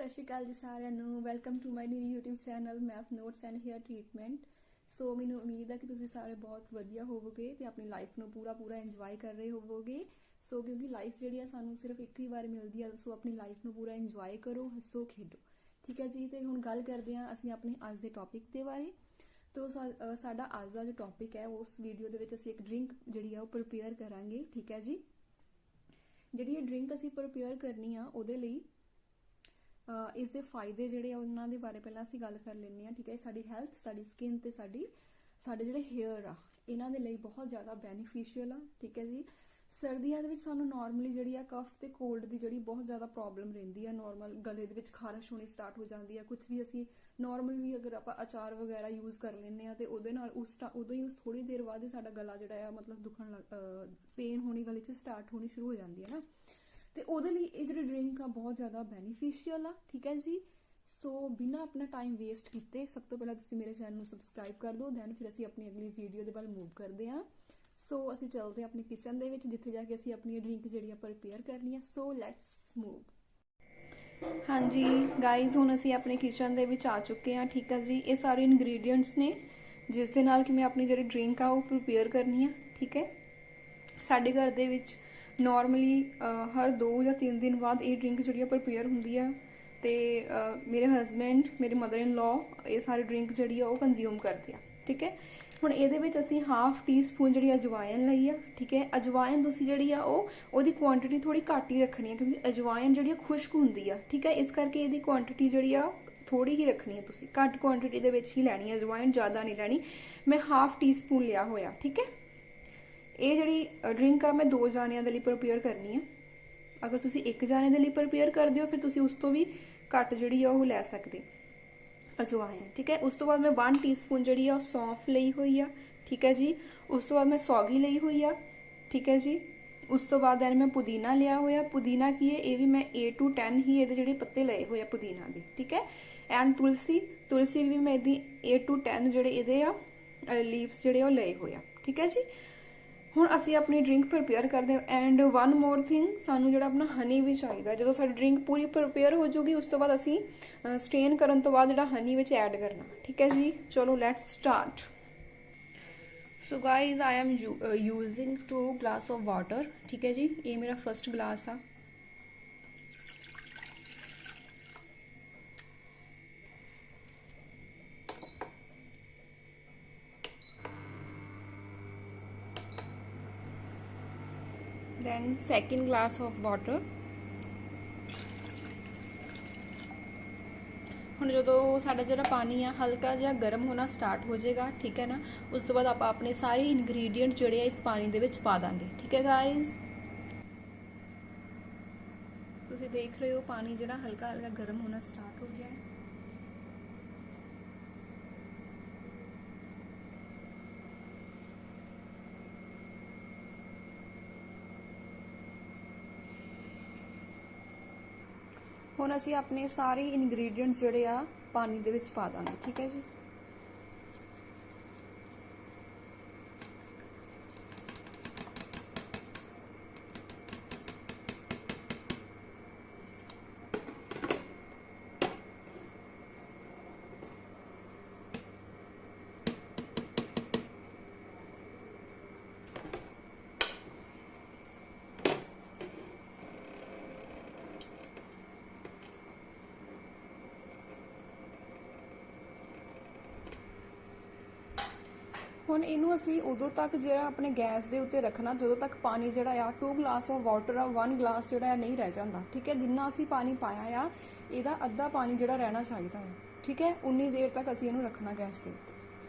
ਸਤਿ ਸ਼੍ਰੀ ਅਕਾਲ ਜੀ ਸਾਰਿਆਂ ਨੂੰ। Welcome to my new YouTube channel math notes and hair treatment. So ਮੈਨੂੰ ਉਮੀਦ ਹੈ ਕਿ ਤੁਸੀਂ ਸਾਰੇ ਬਹੁਤ ਵਧੀਆ ਹੋਵੋਗੇ ਤੇ ਆਪਣੀ ਲਾਈਫ ਨੂੰ ਪੂਰਾ ਇੰਜੋਏ ਕਰ ਰਹੇ ਹੋਵੋਗੇ। ਸੋ ਕਿਉਂਕਿ ਲਾਈਫ ਜਿਹੜੀ ਆ ਸਾਨੂੰ ਸਿਰਫ ਇੱਕ ਹੀ ਵਾਰ ਮਿਲਦੀ ਆ, ਸੋ ਆਪਣੀ ਲਾਈਫ ਨੂੰ ਪੂਰਾ ਇੰਜੋਏ ਕਰੋ, ਹੱਸੋ ਖੇਡੋ। ਠੀਕ ਹੈ ਜੀ। ਤੇ ਹੁਣ ਗੱਲ ਕਰਦੇ ਹਾਂ ਅਸੀਂ ਆਪਣੇ ਅੱਜ ਦੇ ਟੌਪਿਕ ਦੇ ਬਾਰੇ। ਤੋ ਸਾਡਾ ਅੱਜ ਦਾ ਜੋ ਟੌਪਿਕ ਹੈ ਉਸ ਵੀਡੀਓ ਦੇ ਵਿੱਚ ਅਸੀਂ ਇੱਕ ਡਰਿੰਕ ਜਿਹੜੀ ਆ ਉਹ ਪ੍ਰਿਪੇਅਰ ਕਰਾਂਗੇ। ਠੀਕ ਹੈ ਜੀ। ਜਿਹੜੀ ਇਹ ਡਰਿੰਕ ਅਸੀਂ ਪ੍ਰਿਪੇਅਰ ਕਰਨੀ ਆ ਉਹਦੇ ਲਈ ਇਸ ਦੇ ਫਾਇਦੇ ਜਿਹੜੇ ਆ ਉਹਨਾਂ ਦੇ ਬਾਰੇ ਪਹਿਲਾਂ ਅਸੀਂ ਗੱਲ ਕਰ ਲੈਂਦੇ ਹਾਂ। ਠੀਕ ਹੈ। ਸਾਡੀ ਹੈਲਥ, ਸਾਡੀ ਸਕਿਨ ਤੇ ਸਾਡੇ ਜਿਹੜੇ ਹੇਅਰ ਆ ਇਹਨਾਂ ਦੇ ਲਈ ਬਹੁਤ ਜ਼ਿਆਦਾ ਬੈਨੀਫੀਸ਼ੀਅਲ ਆ। ਠੀਕ ਹੈ ਜੀ। ਸਰਦੀਆਂ ਦੇ ਵਿੱਚ ਸਾਨੂੰ ਨਾਰਮਲੀ ਜਿਹੜੀ ਆ ਕਫ ਤੇ ਕੋਲਡ ਦੀ ਜਿਹੜੀ ਬਹੁਤ ਜ਼ਿਆਦਾ ਪ੍ਰੋਬਲਮ ਰਹਿੰਦੀ ਆ। ਨਾਰਮਲ ਗਲੇ ਦੇ ਵਿੱਚ ਖਾਰਸ਼ ਹੋਣੀ ਸਟਾਰਟ ਹੋ ਜਾਂਦੀ ਆ। ਕੁਝ ਵੀ ਅਸੀਂ ਨਾਰਮਲ ਵੀ ਅਗਰ ਆਪਾਂ ਅਚਾਰ ਵਗੈਰਾ ਯੂਜ਼ ਕਰ ਲੈਂਦੇ ਆ ਤੇ ਉਹਦੇ ਨਾਲ ਉਦੋਂ ਹੀ ਥੋੜੀ ਦੇਰ ਬਾਅਦ ਹੀ ਸਾਡਾ ਗਲਾ ਜਿਹੜਾ ਆ ਮਤਲਬ ਦੁਖਣ ਪੇਨ ਹੋਣੀ ਗਲੇ 'ਚ ਸਟਾਰਟ ਹੋਣੀ ਸ਼ੁਰੂ ਹੋ ਜਾਂਦੀ ਹੈ ਨਾ। ਤੇ ਉਹਦੇ ਲਈ ਇਹ ਜਿਹੜੀ ਡਰਿੰਕ ਆ ਬਹੁਤ ਜ਼ਿਆਦਾ ਬੈਨੀਫੀਸ਼ੀਅਲ ਆ। ਠੀਕ ਹੈ ਜੀ। ਸੋ ਬਿਨਾਂ ਆਪਣਾ ਟਾਈਮ ਵੇਸਟ ਕੀਤੇ ਸਭ ਤੋਂ ਪਹਿਲਾਂ ਤੁਸੀਂ ਮੇਰੇ ਚੈਨਲ ਨੂੰ ਸਬਸਕ੍ਰਾਈਬ ਕਰ ਦਿਓ, ਦੈਨ ਫਿਰ ਅਸੀਂ ਆਪਣੀ ਅਗਲੀ ਵੀਡੀਓ ਦੇ ਵੱਲ ਮੂਵ ਕਰਦੇ ਹਾਂ। ਸੋ ਅਸੀਂ ਚੱਲਦੇ ਹਾਂ ਆਪਣੀ ਕਿਚਨ ਦੇ ਵਿੱਚ, ਜਿੱਥੇ ਜਾ ਕੇ ਅਸੀਂ ਆਪਣੀ ਡਰਿੰਕ ਜਿਹੜੀ ਆ ਪ੍ਰਿਪੇਅਰ ਕਰਨੀ ਆ। So let's move. ਹਾਂਜੀ ਗਾਈਜ਼, ਹੁਣ ਅਸੀਂ ਆਪਣੀ ਕਿਚਨ ਦੇ ਵਿੱਚ ਆ ਚੁੱਕੇ ਹਾਂ। ਠੀਕ ਹੈ ਜੀ। ਇਹ ਸਾਰੇ ਇਨਗਰੀਡੀਅੰਟਸ ਨੇ ਜਿਸ ਦੇ ਨਾਲ ਕਿ ਮੈਂ ਆਪਣੀ ਜਿਹੜੀ ਡਰਿੰਕ ਆ ਉਹ ਪ੍ਰਿਪੇਅਰ ਕਰਨੀ ਆ। ਠੀਕ ਹੈ। ਸਾਡੇ ਘਰ ਦੇ ਵਿੱਚ ਨਾਰਮਲੀ ਹਰ 2 ਜਾਂ 3 ਦਿਨ ਬਾਅਦ ਇਹ ਡਰਿੰਕ ਜਿਹੜੀ ਆ ਪ੍ਰਿਪੇਅਰ ਹੁੰਦੀ ਆ। ਤੇ ਮੇਰੇ ਹਸਬੈਂਡ, ਮੇਰੇ ਮਦਰ ਇਨ ਲਾ ਇਹ ਸਾਰੀ ਡਰਿੰਕ ਜਿਹੜੀ ਆ ਉਹ ਕੰਜ਼ਿਊਮ ਕਰਦੇ ਆ। ਠੀਕ ਹੈ। ਹੁਣ ਇਹਦੇ ਵਿੱਚ ਅਸੀਂ ਹਾਫ ਟੀ ਸਪੂਨ ਜਿਹੜੀ ਅਜਵਾਇਨ ਲਈ ਆ। ਠੀਕ ਹੈ। ਅਜਵਾਇਨ ਤੁਸੀਂ ਜਿਹੜੀ ਆ ਉਹਦੀ ਕੁਆਂਟੀਟੀ ਥੋੜੀ ਘੱਟ ਹੀ ਰੱਖਣੀ ਹੈ, ਕਿਉਂਕਿ ਅਜਵਾਇਨ ਜਿਹੜੀ ਆ ਖੁਸ਼ਕ ਹੁੰਦੀ ਆ। ਠੀਕ ਹੈ। ਇਸ ਕਰਕੇ ਇਹਦੀ ਕੁਆਂਟੀਟੀ ਜਿਹੜੀ ਆ ਥੋੜੀ ਹੀ ਰੱਖਣੀ ਹੈ, ਤੁਸੀਂ ਘੱਟ ਕੁਆਂਟੀਟੀ ਦੇ ਵਿੱਚ ਹੀ ਲੈਣੀ ਹੈ ਅਜਵਾਇਨ, ਜ਼ਿਆਦਾ ਨਹੀਂ ਲੈਣੀ। ਮੈਂ ਹਾਫ ਟੀ ਸਪੂਨ ਲਿਆ ਹੋਇਆ। ਠੀਕ ਹੈ। ਇਹ ਜਿਹੜੀ ਡਰਿੰਕ ਆ ਮੈਂ 2 ਜਾਣਿਆਂ ਦੇ ਲਈ ਪ੍ਰਿਪੇਅਰ ਕਰਨੀ ਆ। ਅਗਰ ਤੁਸੀਂ 1 ਜਾਣੇ ਦੇ ਲਈ ਪ੍ਰਿਪੇਅਰ ਕਰਦੇ ਹੋ ਫਿਰ ਤੁਸੀਂ ਉਸ ਤੋਂ ਵੀ ਘੱਟ ਜਿਹੜੀ ਆ ਉਹ ਲੈ ਸਕਦੇ ਅਜਵਾਇਨ। ਠੀਕ ਹੈ। ਉਸ ਤੋਂ ਬਾਅਦ ਮੈਂ 1 ਟੀਸਪੂਨ ਜਿਹੜੀ ਆ ਉਹ ਸੌਂਫ ਲਈ ਹੋਈ ਆ। ਠੀਕ ਹੈ ਜੀ। ਉਸ ਤੋਂ ਬਾਅਦ ਮੈਂ ਸੌਗੀ ਲਈ ਹੋਈ ਆ। ਠੀਕ ਹੈ ਜੀ। ਉਸ ਤੋਂ ਬਾਅਦ ਮੈਂ ਪੁਦੀਨਾ ਲਿਆ ਹੋਇਆ। ਪੁਦੀਨਾ ਕੀ ਹੈ, ਇਹ ਵੀ ਮੈਂ 8 to 10 ਹੀ ਇਹਦੇ ਜਿਹੜੇ ਪੱਤੇ ਲਏ ਹੋਏ ਆ ਪੁਦੀਨਾ ਦੇ। ਠੀਕ ਹੈ। ਐਂਡ ਤੁਲਸੀ ਵੀ ਮੈਂ ਇਹਦੀ 8 to 10 ਜਿਹੜੇ ਇਹਦੇ ਆ ਲੀਵਸ ਜਿਹੜੇ ਉਹ ਲਏ ਹੋਏ ਆ। ਠੀਕ ਹੈ ਜੀ। ਹੁਣ ਅਸੀਂ ਆਪਣੀ ਡਰਿੰਕ ਪ੍ਰਿਪੇਅਰ ਕਰਦੇ ਹਾਂ। ਐਂਡ ਵਨ ਮੋਰ ਥਿੰਗ, ਸਾਨੂੰ ਜਿਹੜਾ ਆਪਣਾ ਹਨੀ ਵੀ ਚਾਹੀਦਾ। ਜਦੋਂ ਸਾਡੀ ਡਰਿੰਕ ਪੂਰੀ ਪ੍ਰਿਪੇਅਰ ਹੋ ਜਾਊਗੀ ਉਸ ਤੋਂ ਬਾਅਦ ਅਸੀਂ ਸਟ੍ਰੇਨ ਕਰਨ ਤੋਂ ਬਾਅਦ ਜਿਹੜਾ ਹਨੀ ਵਿੱਚ ਐਡ ਕਰਨਾ। ਠੀਕ ਹੈ ਜੀ। ਚਲੋ let's start. So guys, I am using 2 glass of water. ਠੀਕ ਹੈ ਜੀ। ਇਹ ਮੇਰਾ ਫਸਟ ਗਲਾਸ ਆ। then second glass of water। ਹੁਣ ਜਦੋਂ ਸਾਡਾ ਜਿਹੜਾ ਪਾਣੀ ਆ ਹਲਕਾ ਜਿਹਾ ਗਰਮ ਹੋਣਾ ਸਟਾਰਟ ਹੋ ਜਾਏਗਾ। ਠੀਕ ਹੈ ਨਾ। ਉਸ ਤੋਂ ਬਾਅਦ ਆਪਾਂ ਆਪਣੇ ਸਾਰੇ ਇਨਗਰੀਡੀਅੰਟ ਜਿਹੜੇ ਆ ਇਸ ਪਾਣੀ ਦੇ ਵਿੱਚ ਪਾ ਦਾਂਗੇ। ਠੀਕ ਹੈ ਗਾਇਜ਼, ਤੁਸੀਂ ਦੇਖ ਰਹੇ ਹੋ ਪਾਣੀ ਜਿਹੜਾ ਹਲਕਾ ਗਰਮ ਹੋਣਾ ਸਟਾਰਟ ਹੋ ਗਿਆ ਹੈ। ਹੁਣ ਅਸੀਂ ਆਪਣੇ ਸਾਰੇ ਇਨਗਰੀਡੀਅੰਟ ਜਿਹੜੇ ਆ ਪਾਣੀ ਦੇ ਵਿੱਚ ਪਾ ਦਾਂਗੇ। ਠੀਕ ਹੈ ਜੀ। ਹੁਣ ਇਹਨੂੰ ਅਸੀਂ ਉਦੋਂ ਤੱਕ ਜਿਹੜਾ ਆਪਣੇ ਗੈਸ ਦੇ ਉੱਤੇ ਰੱਖਣਾ ਜਦੋਂ ਤੱਕ ਪਾਣੀ ਜਿਹੜਾ ਆ 2 ਗਲਾਸ ਆਫ ਵਾਟਰ ਆ 1 ਗਲਾਸ ਜਿਹੜਾ ਨਹੀਂ ਰਹਿ ਜਾਂਦਾ। ਠੀਕ ਹੈ। ਜਿੰਨਾ ਅਸੀਂ ਪਾਣੀ ਪਾਇਆ ਆ ਇਹਦਾ ਅੱਧਾ ਪਾਣੀ ਜਿਹੜਾ ਰਹਿਣਾ ਚਾਹੀਦਾ ਹੈ। ਠੀਕ ਹੈ। ਉਨੀ ਦੇਰ ਤੱਕ ਅਸੀਂ ਇਹਨੂੰ ਰੱਖਣਾ ਗੈਸ ਦੇ ਉੱਤੇ।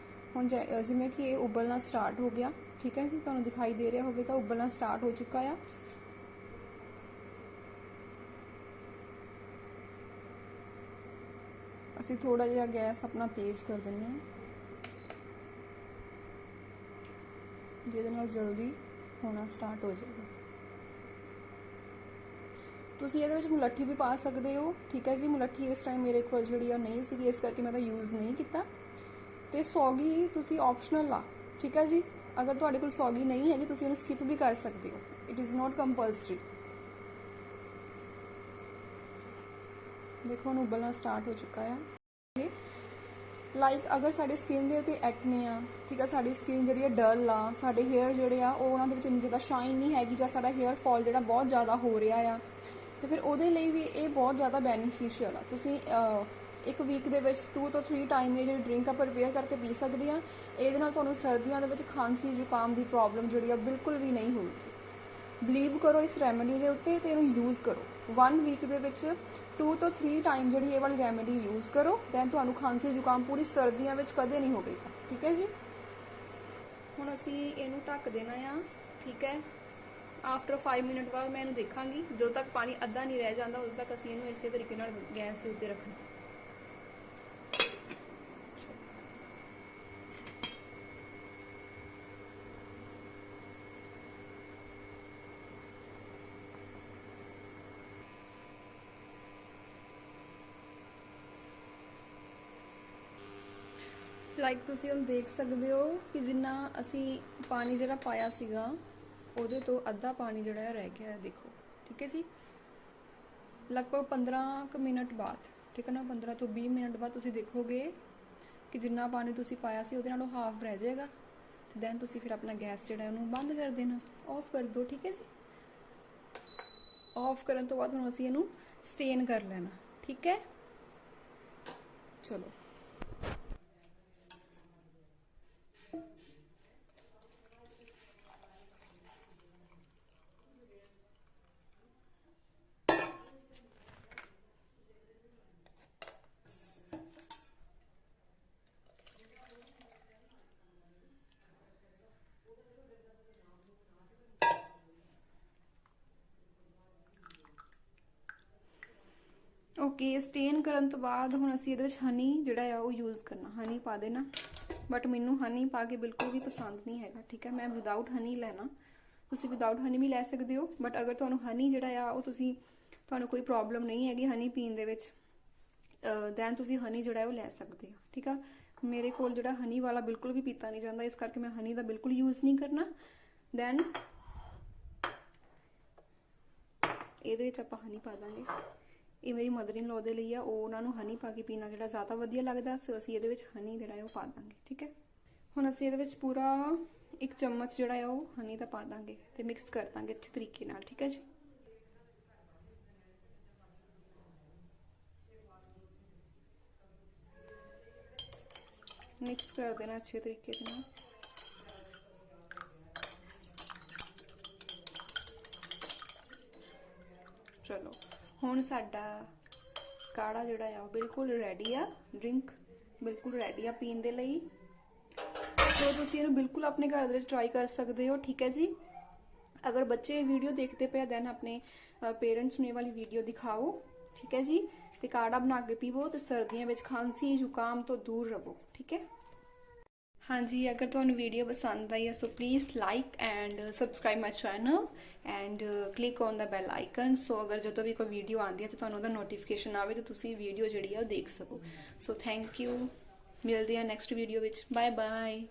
ਹੁਣ ਜਿਵੇਂ ਕਿ ਇਹ ਉਬਲਣਾ ਸਟਾਰਟ ਹੋ ਗਿਆ। ਠੀਕ ਹੈ ਜੀ। ਤੁਹਾਨੂੰ ਦਿਖਾਈ ਦੇ ਰਿਹਾ ਹੋਵੇਗਾ ਉਬਲਣਾ ਸਟਾਰਟ ਹੋ ਚੁੱਕਾ ਆ। ਅਸੀਂ ਥੋੜਾ ਜਿਹਾ ਗੈਸ ਆਪਣਾ ਤੇਜ਼ ਕਰ ਦਿੰਦੇ ਹਾਂ, ਜਿਹਦੇ ਨਾਲ ਜਲਦੀ ਹੋਣਾ ਸਟਾਰਟ ਹੋ ਜਾਏਗਾ। ਤੁਸੀਂ ਇਹਦੇ ਵਿੱਚ ਮੁਲੱਠੀ ਵੀ ਪਾ ਸਕਦੇ ਹੋ। ਠੀਕ ਹੈ ਜੀ। ਮੁਲੱਠੀ ਇਸ ਟਾਈਮ ਮੇਰੇ ਕੋਲ ਜਿਹੜੀ ਆ ਨਹੀਂ ਸੀਗੀ, ਇਸ ਕਰਕੇ ਮੈਂ ਤਾਂ ਯੂਜ਼ ਨਹੀਂ ਕੀਤਾ। ਤੇ ਸੌਗੀ ਤੁਸੀਂ ਆਪਸ਼ਨਲ ਆ। ਠੀਕ ਹੈ ਜੀ। ਅਗਰ ਤੁਹਾਡੇ ਕੋਲ ਸੌਗੀ ਨਹੀਂ ਹੈਗੀ ਤੁਸੀਂ ਉਹਨੂੰ ਸਕਿਪ ਵੀ ਕਰ ਸਕਦੇ ਹੋ। It is not compulsory. ਦੇਖੋ ਹੁਣ ਉਬਲਣਾ ਸਟਾਰਟ ਹੋ ਚੁੱਕਾ ਆ। ਲਾਈਕ ਅਗਰ ਸਾਡੀ ਸਕਿਨ ਦੇ ਉੱਤੇ ਐਕਨੇ ਆ, ਠੀਕ ਆ, ਸਾਡੀ ਸਕਿਨ ਜਿਹੜੀ ਆ ਡਲ ਆ, ਸਾਡੇ ਹੇਅਰ ਜਿਹੜੇ ਆ ਉਹ ਉਹਨਾਂ ਦੇ ਵਿੱਚ ਇੰਨੀ ਜ਼ਿਆਦਾ ਸ਼ਾਈਨ ਨਹੀਂ ਹੈਗੀ, ਜਾਂ ਸਾਡਾ ਹੇਅਰ ਫਾਲ ਜਿਹੜਾ ਬਹੁਤ ਜ਼ਿਆਦਾ ਹੋ ਰਿਹਾ ਆ, ਤੇ ਫਿਰ ਉਹਦੇ ਲਈ ਵੀ ਇਹ ਬਹੁਤ ਜ਼ਿਆਦਾ ਬੈਨੀਫੀਸ਼ੀਅਲ ਆ। ਤੁਸੀਂ ਇੱਕ ਵੀਕ ਦੇ ਵਿੱਚ 2 ਤੋਂ 3 ਟਾਈਮ ਇਹ ਜਿਹੜੀ ਡਰਿੰਕ ਆ ਪ੍ਰਪੇਅਰ ਕਰਕੇ ਪੀ ਸਕਦੇ ਆ। ਇਹਦੇ ਨਾਲ ਤੁਹਾਨੂੰ ਸਰਦੀਆਂ ਦੇ ਵਿੱਚ ਖਾਂਸੀ ਜ਼ੁਕਾਮ ਦੀ ਪ੍ਰੋਬਲਮ ਜਿਹੜੀ ਆ ਬਿਲਕੁਲ ਵੀ ਨਹੀਂ ਹੋਊਗੀ। ਬਿਲੀਵ ਕਰੋ ਇਸ ਰੈਮੇਡੀ ਦੇ ਉੱਤੇ ਤੇ ਇਹਨੂੰ ਯੂਜ਼ ਕਰੋ। 1 ਵੀਕ ਦੇ ਵਿੱਚ 2 ਤੋਂ 3 ਟਾਈਮ ਜਿਹੜੀ ਇਹ ਵਾਲੀ ਰੈਮੇਡੀ ਯੂਜ਼ ਕਰੋ, ਦੈਨ ਤੁਹਾਨੂੰ ਖਾਂਸੀ ਜ਼ੁਕਾਮ ਪੂਰੀ ਸਰਦੀਆਂ ਵਿੱਚ ਕਦੇ ਨਹੀਂ ਹੋਵੇਗਾ। ਠੀਕ ਹੈ ਜੀ। ਹੁਣ ਅਸੀਂ ਇਹਨੂੰ ਢੱਕ ਦੇਣਾ ਆ। ਠੀਕ ਹੈ। ਆਫਟਰ 5 ਮਿੰਟ ਬਾਅਦ ਮੈਂ ਇਹਨੂੰ ਦੇਖਾਂਗੀ। ਜਦੋਂ ਤੱਕ ਪਾਣੀ ਅੱਧਾ ਨਹੀਂ ਰਹਿ ਜਾਂਦਾ ਉਦੋਂ ਤੱਕ ਅਸੀਂ ਇਹਨੂੰ ਇਸੇ ਤਰੀਕੇ ਨਾਲ ਗੈਸ ਦੇ ਉੱਤੇ ਰੱਖਣਾ। ਲਾਈਕ ਤੁਸੀਂ ਹੁਣ ਦੇਖ ਸਕਦੇ ਹੋ ਕਿ ਜਿੰਨਾ ਅਸੀਂ ਪਾਣੀ ਜਿਹੜਾ ਪਾਇਆ ਸੀਗਾ ਉਹਦੇ ਤੋਂ ਅੱਧਾ ਪਾਣੀ ਜਿਹੜਾ ਰਹਿ ਗਿਆ ਹੈ। ਦੇਖੋ, ਠੀਕ ਹੈ ਜੀ। ਲਗਭਗ 15 ਕੁ ਮਿੰਟ ਬਾਅਦ, ਠੀਕ ਹੈ ਨਾ, 15 ਤੋਂ 20 ਮਿੰਟ ਬਾਅਦ ਤੁਸੀਂ ਦੇਖੋਗੇ ਕਿ ਜਿੰਨਾ ਪਾਣੀ ਤੁਸੀਂ ਪਾਇਆ ਸੀ ਉਹਦੇ ਨਾਲੋਂ ਹਾਫ ਰਹਿ ਜਾਏਗਾ। ਤੇ ਦੈਨ ਤੁਸੀਂ ਫਿਰ ਆਪਣਾ ਗੈਸ ਜਿਹੜਾ ਉਹਨੂੰ ਬੰਦ ਕਰ ਦੇਣਾ, ਆਫ ਕਰ ਦਿਓ। ਠੀਕ ਹੈ ਜੀ। ਆਫ ਕਰਨ ਤੋਂ ਬਾਅਦ ਹੁਣ ਅਸੀਂ ਇਹਨੂੰ ਸਟੇਨ ਕਰ ਲੈਣਾ। ਠੀਕ ਹੈ। ਚਲੋ, ਓਕੇ। ਸਟੇਨ ਕਰਨ ਤੋਂ ਬਾਅਦ ਹੁਣ ਅਸੀਂ ਇਹਦੇ ਵਿੱਚ ਹਨੀ ਜਿਹੜਾ ਆ ਉਹ ਯੂਜ਼ ਕਰਨਾ। ਹਨੀ ਪਾ ਦੇਣਾ, ਬਟ ਮੈਨੂੰ ਹਨੀ ਪਾ ਕੇ ਬਿਲਕੁਲ ਵੀ ਪਸੰਦ ਨਹੀਂ ਹੈਗਾ। ਠੀਕ ਹੈ। ਮੈਂ ਵਿਦਆਊਟ ਹਨੀ ਲੈਣਾ। ਤੁਸੀਂ ਵਿਦਆਊਟ ਹਨੀ ਵੀ ਲੈ ਸਕਦੇ ਹੋ, ਬਟ ਅਗਰ ਤੁਹਾਨੂੰ ਹਨੀ ਜਿਹੜਾ ਆ ਉਹ ਤੁਹਾਨੂੰ ਕੋਈ ਪ੍ਰੋਬਲਮ ਨਹੀਂ ਹੈਗੀ ਹਨੀ ਪੀਣ ਦੇ ਵਿੱਚ, ਦੈਨ ਤੁਸੀਂ ਹਨੀ ਜਿਹੜਾ ਉਹ ਲੈ ਸਕਦੇ ਹੋ। ਠੀਕ ਆ। ਮੇਰੇ ਕੋਲ ਜਿਹੜਾ ਹਨੀ ਵਾਲਾ ਬਿਲਕੁਲ ਵੀ ਪੀਤਾ ਨਹੀਂ ਜਾਂਦਾ, ਇਸ ਕਰਕੇ ਮੈਂ ਹਨੀ ਦਾ ਬਿਲਕੁਲ ਯੂਜ਼ ਨਹੀਂ ਕਰਨਾ। ਦੈਨ ਇਹਦੇ ਵਿੱਚ ਆਪਾਂ ਹਨੀ ਪਾ ਦਾਂਗੇ। ਇਹ ਮੇਰੀ ਮਦਰ ਇਨ ਲੋ ਦੇ ਲਈ ਆ, ਉਹ ਉਹਨਾਂ ਨੂੰ ਹਨੀ ਪਾ ਕੇ ਪੀਣਾ ਜਿਹੜਾ ਜ਼ਿਆਦਾ ਵਧੀਆ ਲੱਗਦਾ, ਸੋ ਅਸੀਂ ਇਹਦੇ ਵਿੱਚ ਹਨੀ ਜਿਹੜਾ ਹੈ ਉਹ ਪਾ ਦਾਂਗੇ। ਠੀਕ ਹੈ। ਹੁਣ ਅਸੀਂ ਇਹਦੇ ਵਿੱਚ ਪੂਰਾ 1 ਚਮਚ ਜਿਹੜਾ ਹੈ ਉਹ ਹਨੀ ਦਾ ਪਾ ਦਾਂਗੇ ਤੇ ਮਿਕਸ ਕਰ ਦਾਂਗੇ ਅੱਛੇ ਤਰੀਕੇ ਨਾਲ। ਠੀਕ ਹੈ ਜੀ। ਮਿਕਸ ਕਰ ਦੇਣਾ ਅੱਛੇ ਤਰੀਕੇ ਦੇ ਨਾਲ। ਚਲੋ, ਹੁਣ ਸਾਡਾ ਕਾੜਾ ਜਿਹੜਾ ਆ ਉਹ ਬਿਲਕੁਲ ਰੈਡੀ ਆ। ਡਰਿੰਕ ਬਿਲਕੁਲ ਰੈਡੀ ਆ ਪੀਣ ਦੇ ਲਈ। ਸੋ ਤੁਸੀਂ ਇਹਨੂੰ ਬਿਲਕੁਲ ਆਪਣੇ ਘਰ ਦੇ ਵਿੱਚ ਟਰਾਈ ਕਰ ਸਕਦੇ ਹੋ। ਠੀਕ ਹੈ ਜੀ। ਅਗਰ ਬੱਚੇ ਵੀਡੀਓ ਦੇਖਦੇ ਪਏ ਦੈਨ ਆਪਣੇ ਪੇਰੈਂਟਸ ਨੂੰ ਇਹ ਵਾਲੀ ਵੀਡੀਓ ਦਿਖਾਓ। ਠੀਕ ਹੈ ਜੀ। ਤੇ ਕਾੜਾ ਬਣਾ ਕੇ ਪੀਵੋ ਤੇ ਸਰਦੀਆਂ ਵਿੱਚ ਖਾਂਸੀ ਜ਼ੁਕਾਮ ਤੋਂ ਦੂਰ ਰਹੋ। ਠੀਕ ਹੈ। ਹਾਂਜੀ, ਅਗਰ ਤੁਹਾਨੂੰ ਵੀਡੀਓ ਪਸੰਦ ਆਈ ਹੈ so please like and subscribe my channel and click on the bell icon. So ਅਗਰ ਜਦੋਂ ਵੀ ਕੋਈ ਵੀਡੀਓ ਆਉਂਦੀ ਹੈ ਤਾਂ ਤੁਹਾਨੂੰ ਉਹਦਾ ਨੋਟੀਫਿਕੇਸ਼ਨ ਆਵੇ ਤੇ ਤੁਸੀਂ ਵੀਡੀਓ ਜਿਹੜੀ ਆ ਉਹ ਦੇਖ ਸਕੋ। So thank you. ਮਿਲਦੇ ਹਾਂ ਨੈਕਸਟ ਵੀਡੀਓ ਵਿੱਚ। Bye bye.